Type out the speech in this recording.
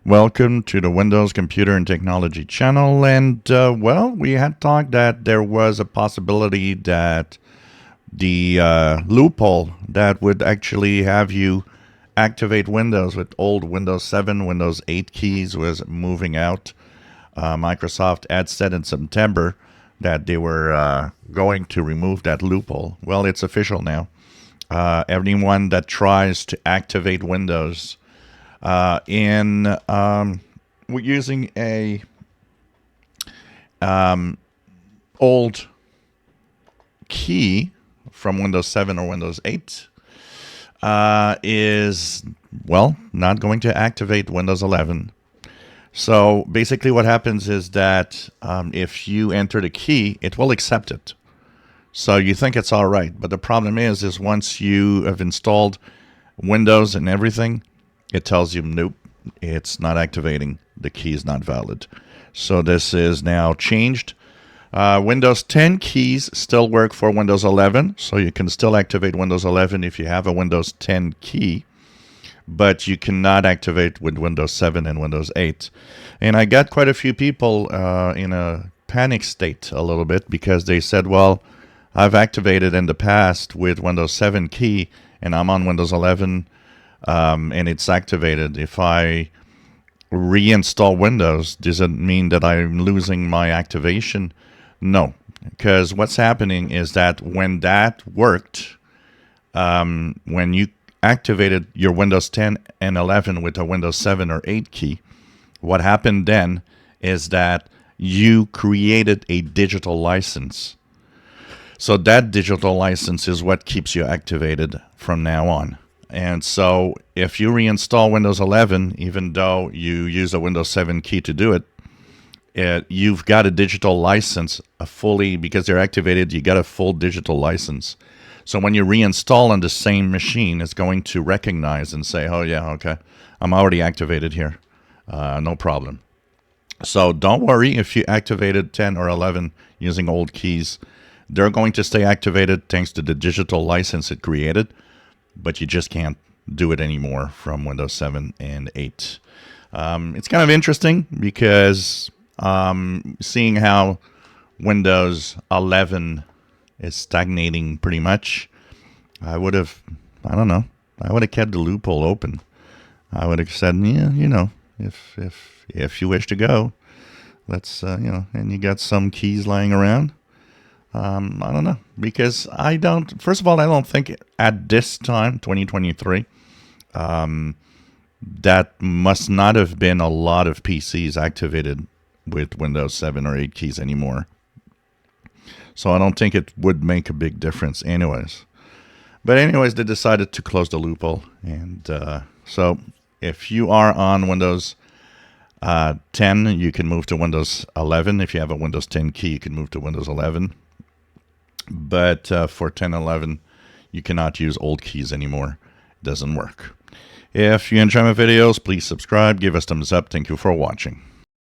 Welcome to the Windows Computer and Technology channel. And, well, we had talked that there was a possibility that the loophole that would actually have you activate Windows with old Windows 7, Windows 8 keys was moving out. Microsoft had said in September that they were going to remove that loophole. Well, it's official now. Anyone that tries to activate Windows we're using a old key from Windows 7 or Windows 8 is, well, not going to activate Windows 11. So basically what happens is that if you enter the key, it will accept it. So you think it's all right. But the problem is once you have installed Windows and everything, it tells you, nope, it's not activating. The key is not valid. So this is now changed. Windows 10 keys still work for Windows 11. So you can still activate Windows 11 if you have a Windows 10 key. But you cannot activate with Windows 7 and Windows 8. And I got quite a few people in a panic state a little bit because they said, well, I've activated in the past with Windows 7 key and I'm on Windows 11 and it's activated. If I reinstall Windows, does it mean that I'm losing my activation? No, because what's happening is that when that worked, when you activated your Windows 10 and 11 with a Windows 7 or 8 key, what happened then is that you created a digital license. So that digital license is what keeps you activated from now on. And so if you reinstall Windows 11, even though you use a Windows 7 key to do it, you've got a digital license, because they're activated, you got a full digital license. So when you reinstall on the same machine, it's going to recognize and say, oh yeah, okay, I'm already activated here. No problem. So don't worry if you activated 10 or 11 using old keys. They're going to stay activated thanks to the digital license it created, but you just can't do it anymore from Windows 7 and 8. It's kind of interesting because seeing how Windows 11 is stagnating pretty much, I would have kept the loophole open. I would have said, yeah, if you wish to go, let's, and you got some keys lying around. I don't know, because first of all, I don't think at this time, 2023, that must not have been a lot of PCs activated with Windows 7 or 8 keys anymore. So I don't think it would make a big difference anyways. But anyways, they decided to close the loophole. And so if you are on Windows 10, you can move to Windows 11. If you have a Windows 10 key, you can move to Windows 11. But for 10 and 11, you cannot use old keys anymore. It doesn't work. If you enjoy my videos, please subscribe, give us thumbs up. Thank you for watching.